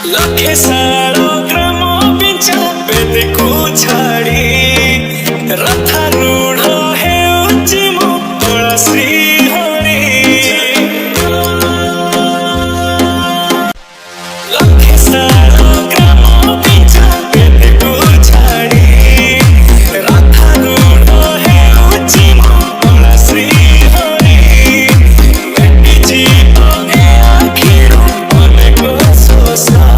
लखे सारो ग्राम बिंचा बेदे को छाड़ी रथा रूढ़ है उच्ची मोला श्री हरि लखे सारो ग्राम बिंचा बेदे को छाड़ी रथा रूढ़ है उच्ची मोला श्री हरि बेटी जी ओगे आखिरो मने को सोसा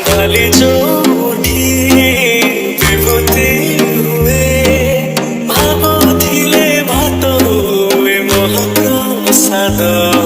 डाली जो उठी विभूति हुए भाव थिले भात हुए मोह प्रसाद।